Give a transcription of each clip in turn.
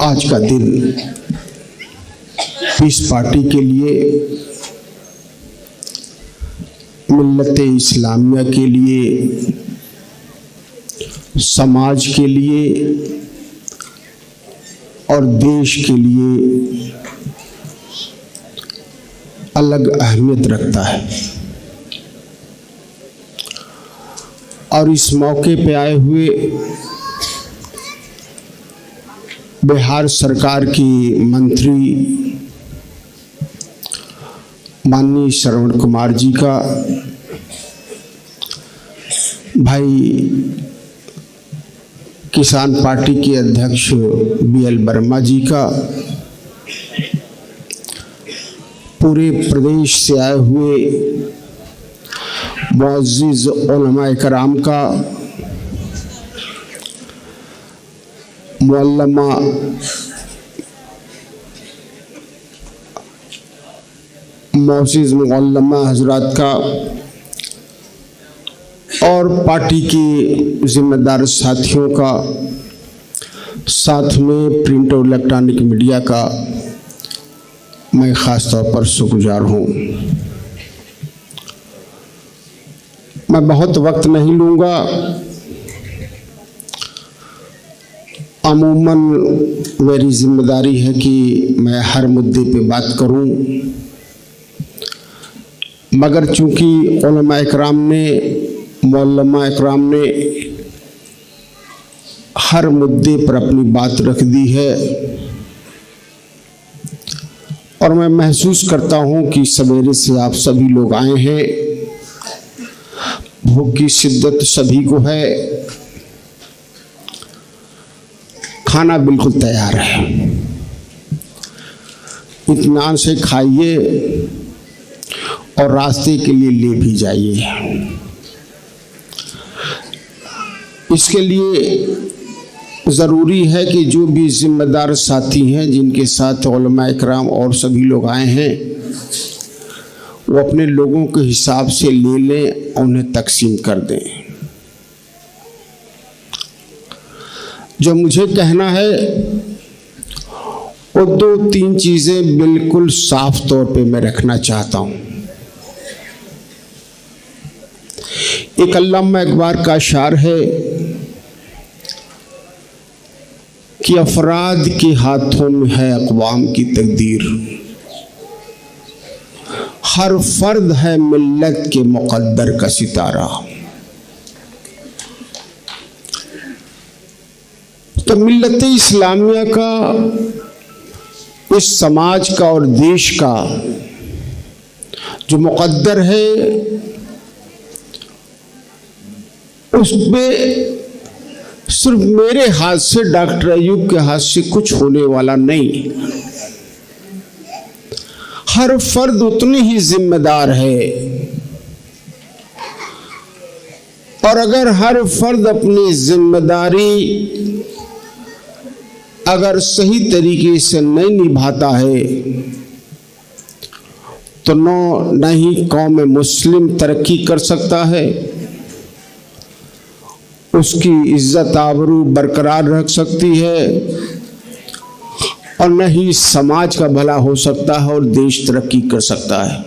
आज का दिन पीस पार्टी के लिए, मिल्लत इस्लामिया के लिए, समाज के लिए और देश के लिए अलग अहमियत रखता है। और इस मौके पे आए हुए बिहार सरकार की मंत्री माननीय श्रवण कुमार जी का, भाई किसान पार्टी के अध्यक्ष BL वर्मा जी का, पूरे प्रदेश से आए हुए मुअज़्ज़िज़ उलमा इकराम का, मुअल्लमा मुअज़्ज़िज़ मुअल्लमा हजरात का और पार्टी के जिम्मेदार साथियों का, साथ में प्रिंट और इलेक्ट्रॉनिक मीडिया का मैं ख़ास तौर पर शुक्रगुजार हूँ। मैं बहुत वक्त नहीं लूँगा। अमूमन मेरी जिम्मेदारी है कि मैं हर मुद्दे पे बात करूं, मगर चूंकि उलमा इकराम ने, मुअल्लमा इकराम ने हर मुद्दे पर अपनी बात रख दी है और मैं महसूस करता हूं कि सवेरे से आप सभी लोग आए हैं, भूख की शिद्दत सभी को है, खाना बिल्कुल तैयार है, इत्मीनान से खाइए और रास्ते के लिए ले भी जाइए। इसके लिए ज़रूरी है कि जो भी जिम्मेदार साथी हैं, जिनके साथ उलमा इकराम और सभी लोग आए हैं, वो अपने लोगों के हिसाब से ले लें और उन्हें तकसीम कर दें। जो मुझे कहना है वो 2-3 चीज़ें बिल्कुल साफ तौर पे मैं रखना चाहता हूँ। एक अल्लामा इकबाल का अशार है कि अफराद के हाथों में है अक़वाम की तकदीर, हर फर्द है मिल्लत के मुक़द्दर का सितारा। तो मिल्लत इस्लामिया का, इस समाज का और देश का जो मुक़द्दर है, उसमें सिर्फ मेरे हाथ से, डॉक्टर अयूब के हाथ से कुछ होने वाला नहीं। हर फर्द उतनी ही जिम्मेदार है और अगर हर फर्द अपनी जिम्मेदारी अगर सही तरीके से नहीं निभाता है तो न ही कौम मुस्लिम तरक्की कर सकता है, उसकी इज्जत आबरू बरकरार रख सकती है और न ही समाज का भला हो सकता है और देश तरक्की कर सकता है।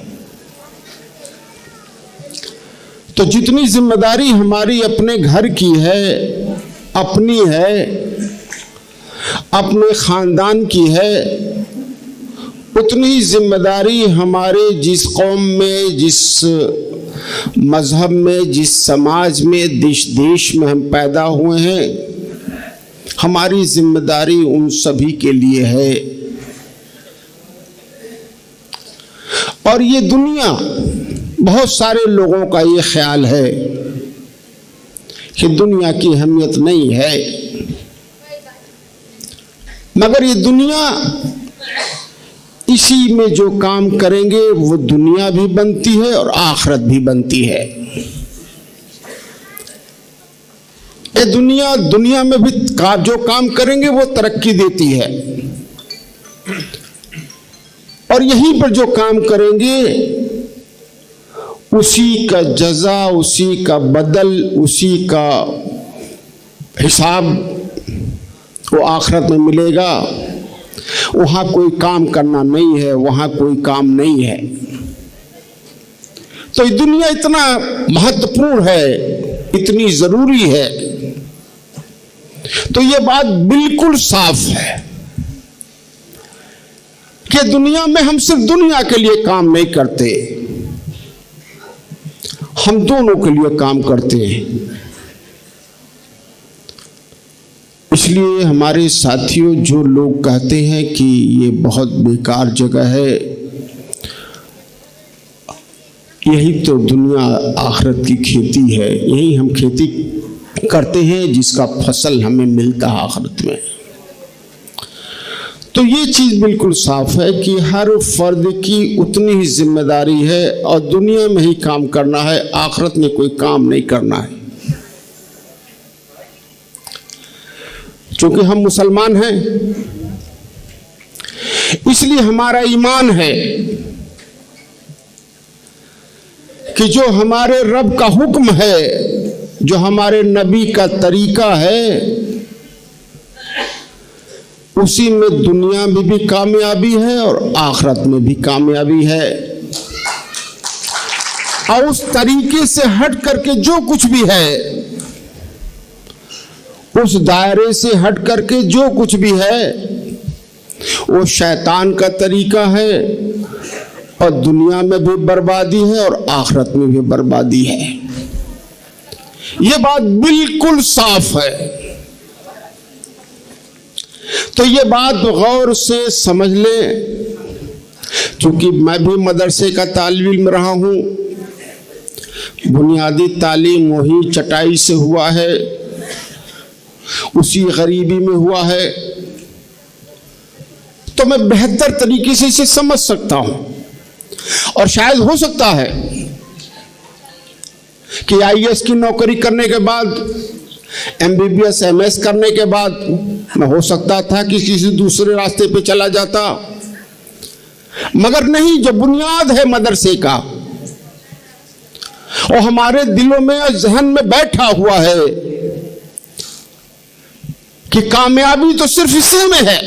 तो जितनी जिम्मेदारी हमारी अपने घर की है, अपनी है, अपने खानदान की है, उतनी जिम्मेदारी हमारे जिस कौम में, जिस मजहब में, जिस समाज में, जिस देश में हम पैदा हुए हैं, हमारी जिम्मेदारी उन सभी के लिए है। और ये दुनिया, बहुत सारे लोगों का ये ख्याल है कि दुनिया की अहमियत नहीं है, मगर ये दुनिया, इसी में जो काम करेंगे वो दुनिया भी बनती है और आखिरत भी बनती है। ये दुनिया में भी जो काम करेंगे वो तरक्की देती है और यहीं पर जो काम करेंगे उसी का जज़ा, उसी का बदल, उसी का हिसाब वो आखिरत में मिलेगा। वहां कोई काम करना नहीं है, वहां कोई काम नहीं है। तो ये दुनिया इतना महत्वपूर्ण है, इतनी जरूरी है, तो ये बात बिल्कुल साफ है कि दुनिया में हम सिर्फ दुनिया के लिए काम नहीं करते, हम दोनों के लिए काम करते हैं। इसलिए हमारे साथियों, जो लोग कहते हैं कि ये बहुत बेकार जगह है, यही तो दुनिया आखिरत की खेती है, यही हम खेती करते हैं जिसका फसल हमें मिलता है आखिरत में। तो ये चीज बिल्कुल साफ है कि हर फर्द की उतनी ही जिम्मेदारी है और दुनिया में ही काम करना है, आखिरत में कोई काम नहीं करना है। क्योंकि हम मुसलमान हैं, इसलिए हमारा ईमान है कि जो हमारे रब का हुक्म है, जो हमारे नबी का तरीका है, उसी में दुनिया में भी कामयाबी है और आखिरत में भी कामयाबी है। और उस तरीके से हट करके जो कुछ भी है, उस दायरे से हट करके जो कुछ भी है, वो शैतान का तरीका है और दुनिया में भी बर्बादी है और आखिरत में भी बर्बादी है। ये बात बिल्कुल साफ है। तो ये बात गौर से समझ ले, क्योंकि मैं भी मदरसे का तालिब इल्म रहा हूं, बुनियादी तालीम वही चटाई से हुआ है, उसी गरीबी में हुआ है, तो मैं बेहतर तरीके से इसे समझ सकता हूं। और शायद हो सकता है कि आईएएस की नौकरी करने के बाद, एमबीबीएस एमएस करने के बाद मैं हो सकता था कि किसी दूसरे रास्ते पे चला जाता, मगर नहीं। जो बुनियाद है मदरसे का, और हमारे दिलों में और जहन में बैठा हुआ है कि कामयाबी तो सिर्फ इसी में है,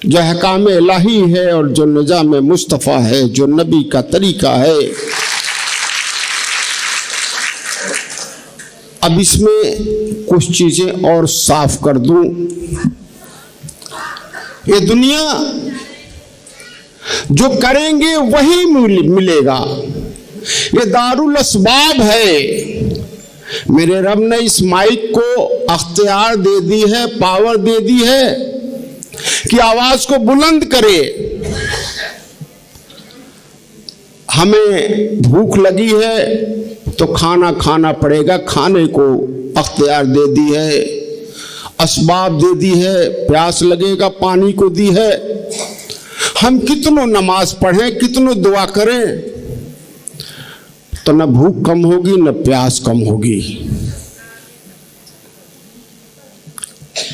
जो अहकाम इलाही है और जो निजाम मुस्तफ़ा है, जो नबी का तरीका है। अब इसमें कुछ चीजें और साफ कर दूं। ये दुनिया जो करेंगे वही मिलेगा, ये दारुल अस्बाब है। मेरे रब ने इस माइक को अख्तियार दे दी है, पावर दे दी है कि आवाज को बुलंद करे। हमें भूख लगी है तो खाना खाना पड़ेगा, खाने को अख्तियार दे दी है, असबाब दे दी है, प्यास लगेगा पानी को दी है। हम कितनों नमाज पढ़ें, कितनों दुआ करें, तो न भूख कम होगी न प्यास कम होगी।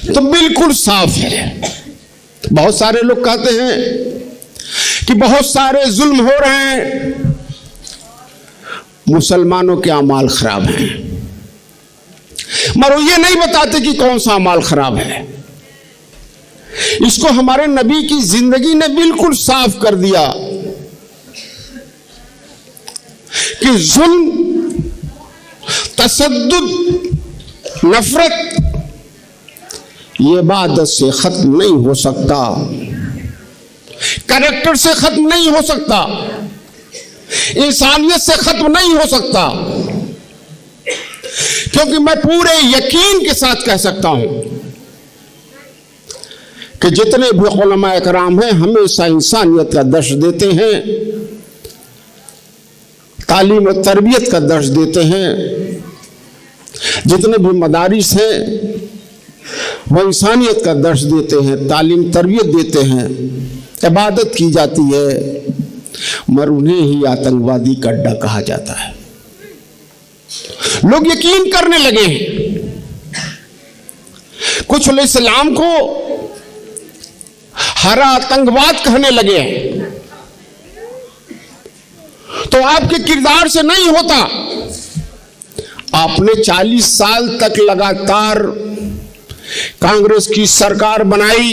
तो बिल्कुल साफ है। बहुत सारे लोग कहते हैं कि बहुत सारे जुल्म हो रहे हैं, मुसलमानों के अमाल खराब हैं, मगर वो ये नहीं बताते कि कौन सा अमाल खराब है। इसको हमारे नबी की जिंदगी ने बिल्कुल साफ कर दिया कि जुल्म, तसद्दुद, नफरत ये इबादत से खत्म नहीं हो सकता, कैरेक्टर से खत्म नहीं हो सकता, इंसानियत से खत्म नहीं हो सकता। क्योंकि मैं पूरे यकीन के साथ कह सकता हूं कि जितने भी उलमा इकराम हैं हमेशा इंसानियत का दर्श देते हैं, तालीम और तरबियत का दर्श देते हैं। जितने भी मदारिस हैं वह इंसानियत का दर्श देते हैं, तालीम तरबियत देते हैं, इबादत की जाती है, मगर उन्हें ही आतंकवादी का अड्डा कहा जाता है। लोग यकीन करने लगे हैं, कुछ लोग इस्लाम को हरा आतंकवाद कहने लगे हैं। तो आपके किरदार से नहीं होता। आपने 40 साल तक लगातार कांग्रेस की सरकार बनाई,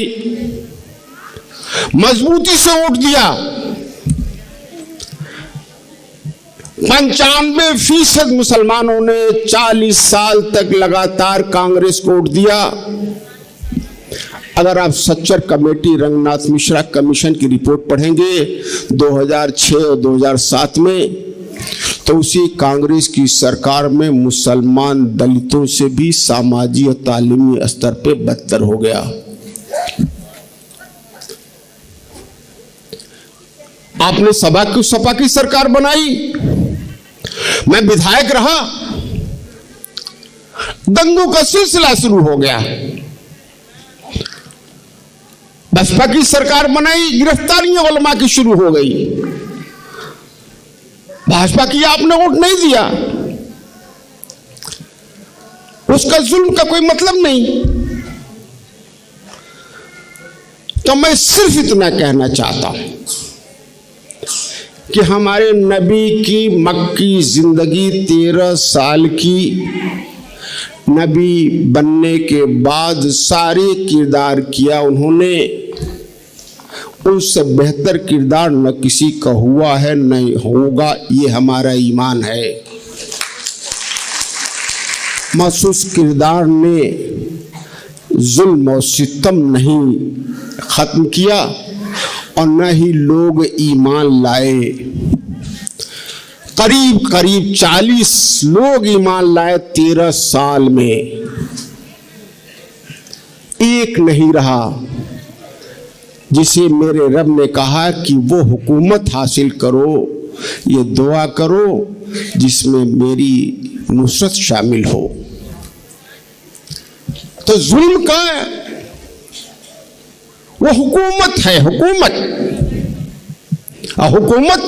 मजबूती से वोट दिया। 95% मुसलमानों ने 40 साल तक लगातार कांग्रेस को वोट दिया। अगर आप सच्चर कमेटी रंगनाथ मिश्रा कमीशन की रिपोर्ट पढ़ेंगे 2006 और 2007 में, तो उसी कांग्रेस की सरकार में मुसलमान दलितों से भी सामाजिक और तालीमी स्तर पे बदतर हो गया। आपने सपा की सरकार बनाई, मैं विधायक रहा, दंगों का सिलसिला शुरू हो गया। बसपा की सरकार बनाई, गिरफ्तारियां उलमा की शुरू हो गई। भाजपा की आपने वोट नहीं दिया, उसका जुल्म का कोई मतलब नहीं। तो मैं सिर्फ इतना कहना चाहता हूं कि हमारे नबी की मक्की जिंदगी 13 साल की, नबी बनने के बाद सारे किरदार किया उन्होंने, उससे बेहतर किरदार न किसी का हुआ है न होगा, ये हमारा ईमान है। महसूस किरदार ने जुल्म और सितम नहीं खत्म किया और न ही लोग ईमान लाए। करीब करीब 40 लोग ईमान लाए 13 साल में, एक नहीं रहा जिसे मेरे रब ने कहा कि वो हुकूमत हासिल करो, ये दुआ करो जिसमें मेरी नुसरत शामिल हो। तो जुल्म का वो हुकूमत है, हुकूमत। हुकूमत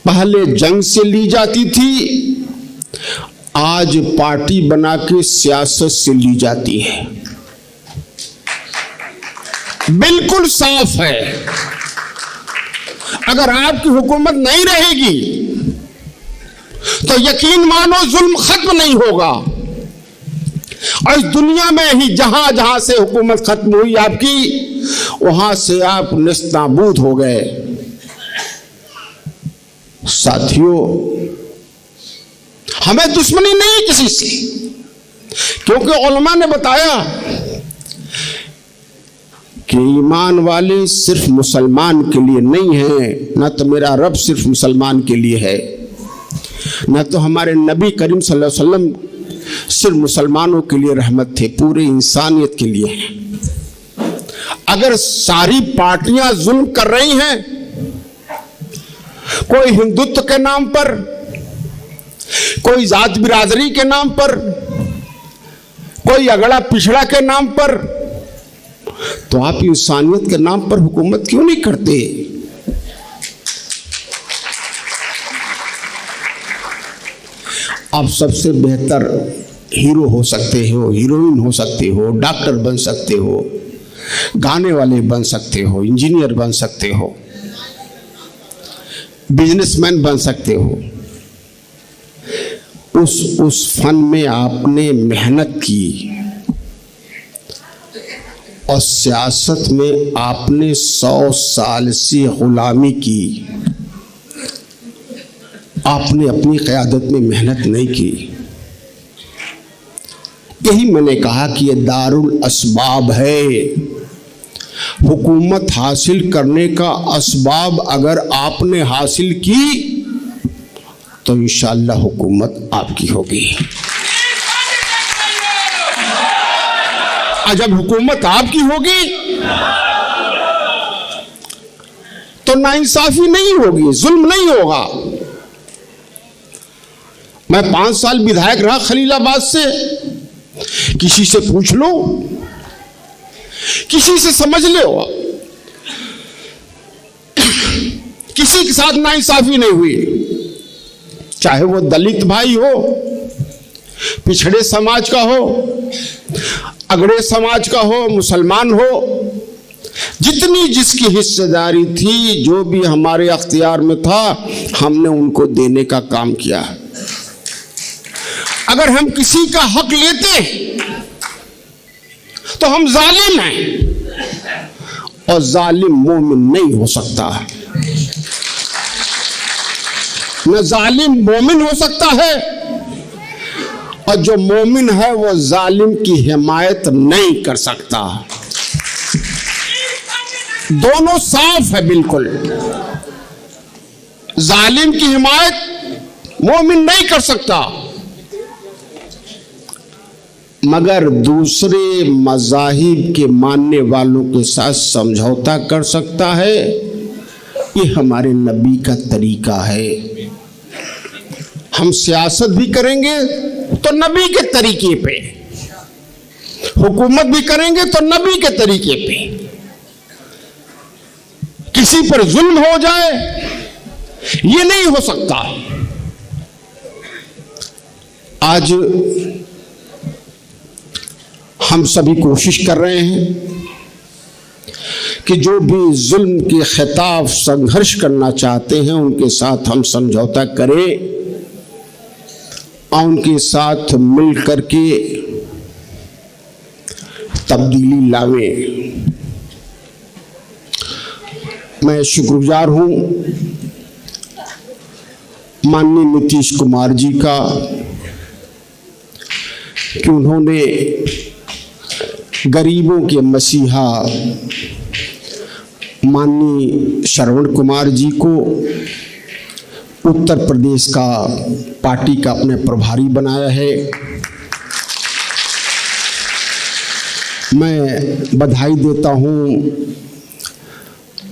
पहले जंग से ली जाती थी, आज पार्टी बना के सियासत से ली जाती है। बिल्कुल साफ है, अगर आपकी हुकूमत नहीं रहेगी तो यकीन मानो जुल्म खत्म नहीं होगा। और इस दुनिया में ही जहां जहां से हुकूमत खत्म हुई आपकी, वहां से आप निस्ताबूद हो गए। साथियों, हमें दुश्मनी नहीं किसी से, क्योंकि उलमा ने बताया कि ईमान वाले सिर्फ मुसलमान के लिए नहीं है, ना तो मेरा रब सिर्फ मुसलमान के लिए है, ना तो हमारे नबी करीम सल्लल्लाहु अलैहि वसल्लम सिर्फ मुसलमानों के लिए रहमत थे, पूरी इंसानियत के लिए है। अगर सारी पार्टियां जुल्म कर रही हैं, कोई हिंदुत्व के नाम पर, कोई जात बिरादरी के नाम पर, कोई अगड़ा पिछड़ा के नाम पर, तो आप इंसानियत के नाम पर हुकूमत क्यों नहीं करते? आप सबसे बेहतर हीरो हो सकते हो, हीरोइन हो सकते हो, डॉक्टर बन सकते हो, गाने वाले बन सकते हो, इंजीनियर बन सकते हो, बिजनेसमैन बन सकते हो। उस फन में आपने मेहनत की और सियासत में आपने 100 साल से गुलामी की, आपने अपनी क़यादत में मेहनत नहीं की। यही मैंने कहा कि ये दारुल असबाब है। हुकूमत हासिल करने का असबाब अगर आपने हासिल की तो इंशाअल्लाह हुकूमत आपकी होगी। और जब हुकूमत आपकी होगी तो नाइंसाफी नहीं होगी, जुल्म नहीं होगा। मैं 5 साल विधायक रहा खलीलाबाद से, किसी से पूछ लो, किसी से समझ लो, किसी के साथ नाइंसाफी नहीं हुई, चाहे वो दलित भाई हो, पिछड़े समाज का हो, अगड़े समाज का हो, मुसलमान हो, जितनी जिसकी हिस्सेदारी थी, जो भी हमारे अख्तियार में था, हमने उनको देने का काम किया। अगर हम किसी का हक लेते तो हम जालिम हैं, और जालिम मोमिन नहीं हो सकता। न जालिम मोमिन हो सकता है, और जो मोमिन है वो जालिम की हिमायत नहीं कर सकता। दोनों साफ है बिल्कुल। जालिम की हिमायत मोमिन नहीं कर सकता, मगर दूसरे मज़ाहिब के मानने वालों के साथ समझौता कर सकता है। ये हमारे नबी का तरीका है। हम सियासत भी करेंगे तो नबी के तरीके पे, हुकूमत भी करेंगे तो नबी के तरीके पे। किसी पर जुल्म हो जाए ये नहीं हो सकता। आज हम सभी कोशिश कर रहे हैं कि जो भी जुल्म के खिलाफ संघर्ष करना चाहते हैं उनके साथ हम समझौता करें और उनके साथ मिल करके तब्दीली लावें। मैं शुक्रगुजार हूं माननीय नीतीश कुमार जी का कि उन्होंने गरीबों के मसीहा माननीय श्रवण कुमार जी को उत्तर प्रदेश का पार्टी का अपने प्रभारी बनाया है। मैं बधाई देता हूं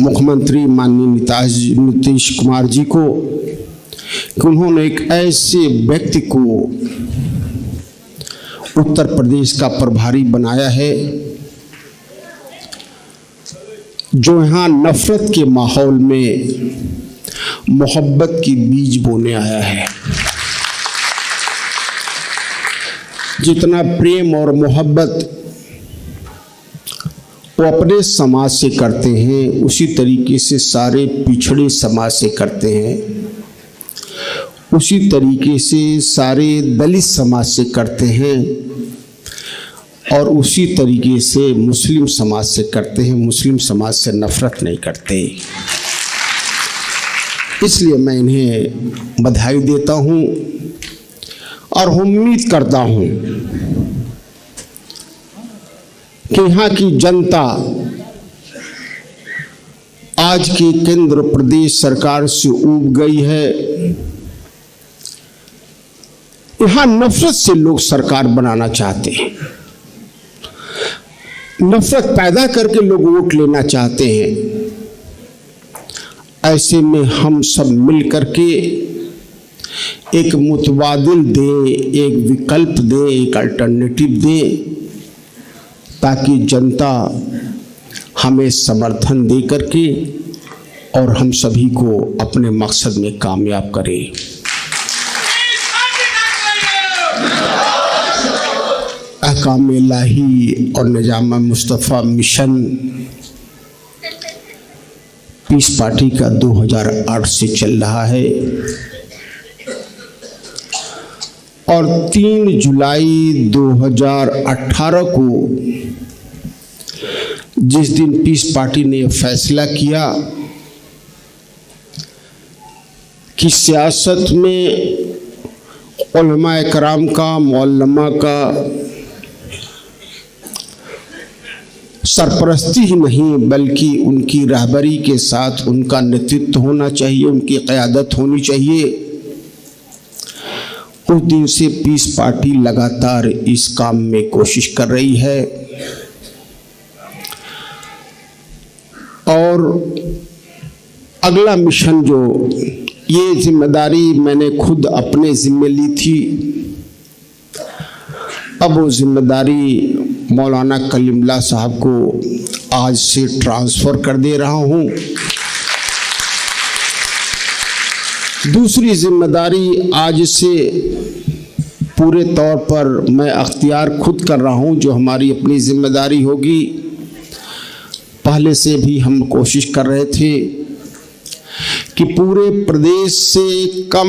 मुख्यमंत्री माननीय नीतीश कुमार जी को कि उन्होंने एक ऐसे व्यक्ति को उत्तर प्रदेश का प्रभारी बनाया है जो यहाँ नफरत के माहौल में मोहब्बत की बीज बोने आया है। जितना प्रेम और मोहब्बत वो अपने समाज से करते हैं उसी तरीके से सारे पिछड़े समाज से करते हैं, उसी तरीके से सारे दलित समाज से करते हैं और उसी तरीके से मुस्लिम समाज से करते हैं। मुस्लिम समाज से नफरत नहीं करते। इसलिए मैं इन्हें बधाई देता हूं और उम्मीद करता हूं कि यहाँ की जनता आज की केंद्र प्रदेश सरकार से ऊब गई है। यहाँ नफरत से लोग सरकार बनाना चाहते हैं, नफरत पैदा करके लोग वोट लेना चाहते हैं। ऐसे में हम सब मिल करके एक मुतबादिल दें, एक विकल्प दें, एक अल्टरनेटिव दें ताकि जनता हमें समर्थन दे करके और हम सभी को अपने मकसद में कामयाब करे। अहकाम इलाही और निजाम मुस्तफ़ा मिशन पीस पार्टी का 2008 से चल रहा है और 3 जुलाई 2018 को जिस दिन पीस पार्टी ने फैसला किया कि सियासत में उलमा कराम का, मौलमा का सरपरस्ती ही नहीं बल्कि उनकी रहबरी के साथ उनका नेतृत्व होना चाहिए, उनकी क़यादत होनी चाहिए। उस दिन से पीस पार्टी लगातार इस काम में कोशिश कर रही है और अगला मिशन जो ये जिम्मेदारी मैंने खुद अपने जिम्मे ली थी, अब वो जिम्मेदारी मौलाना कलीमुल्लाह साहब को आज से ट्रांसफ़र कर दे रहा हूँ। दूसरी जिम्मेदारी आज से पूरे तौर पर मैं अख्तियार खुद कर रहा हूँ, जो हमारी अपनी जिम्मेदारी होगी। पहले से भी हम कोशिश कर रहे थे कि पूरे प्रदेश से कम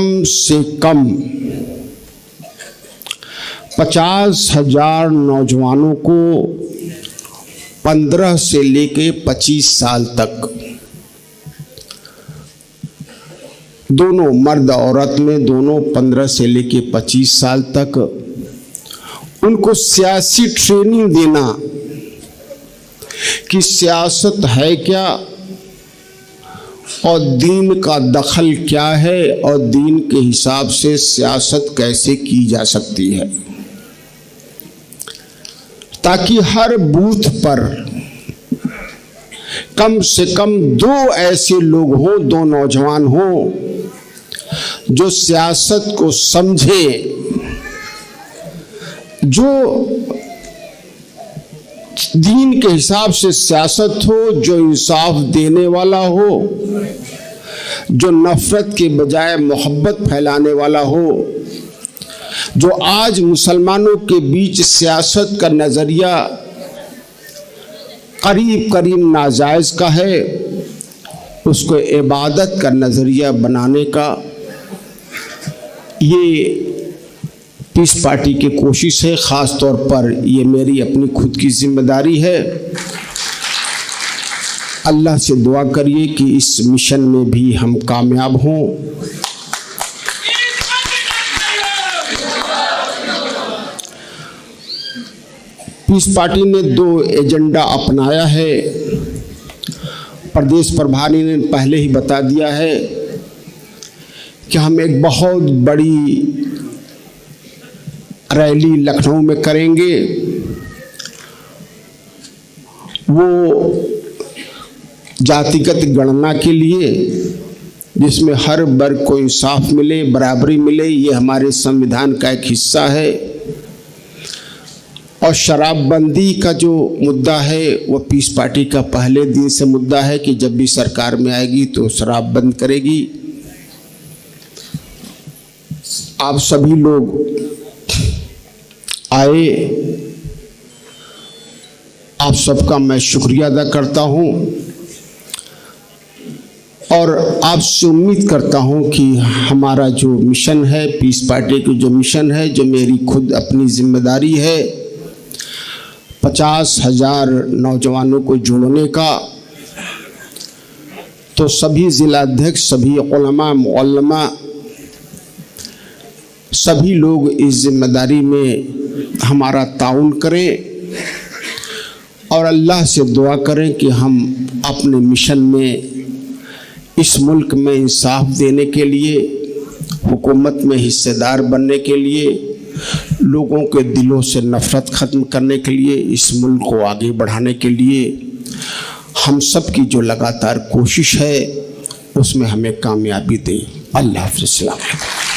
50,000 नौजवानों को 15 से लेके 25 साल तक, दोनों मर्द औरत में दोनों 15 से लेके 25 साल तक उनको सियासी ट्रेनिंग देना कि सियासत है क्या और दीन का दखल क्या है और दीन के हिसाब से सियासत कैसे की जा सकती है, ताकि हर बूथ पर कम से कम 2 ऐसे लोग हों, 2 नौजवान हों जो सियासत को समझे, जो दीन के हिसाब से सियासत हो, जो इंसाफ देने वाला हो, जो नफरत के बजाय मोहब्बत फैलाने वाला हो। जो आज मुसलमानों के बीच सियासत का नजरिया करीब करीब नाजायज का है, उसको इबादत का नजरिया बनाने का ये पीस पार्टी की कोशिश है। ख़ास तौर पर ये मेरी अपनी खुद की जिम्मेदारी है। अल्लाह से दुआ करिए कि इस मिशन में भी हम कामयाब हों। पीस पार्टी ने 2 एजेंडा अपनाया है। प्रदेश प्रभारी ने पहले ही बता दिया है कि हम एक बहुत बड़ी रैली लखनऊ में करेंगे। वो जातिगत गणना के लिए, जिसमें हर वर्ग को इंसाफ मिले, बराबरी मिले, ये हमारे संविधान का एक हिस्सा है। और शराबबंदी का जो मुद्दा है वो पीस पार्टी का पहले दिन से मुद्दा है कि जब भी सरकार में आएगी तो शराब बंद करेगी। आप सभी लोग आए, आप सबका मैं शुक्रिया अदा करता हूं और आपसे उम्मीद करता हूं कि हमारा जो मिशन है, पीस पार्टी की जो मिशन है, जो मेरी खुद अपनी जिम्मेदारी है, 50,000 नौजवानों को जोड़ने का, तो सभी जिलाध्यक्ष, सभी उलमा, मुअल्लमा, सभी लोग इस जिम्मेदारी में हमारा ताउन करें और अल्लाह से दुआ करें कि हम अपने मिशन में इस मुल्क में इंसाफ देने के लिए, हुकूमत में हिस्सेदार बनने के लिए, लोगों के दिलों से नफरत ख़त्म करने के लिए, इस मुल्क को आगे बढ़ाने के लिए हम सब की जो लगातार कोशिश है उसमें हमें कामयाबी दें। अल्लाह हाफ़िज़।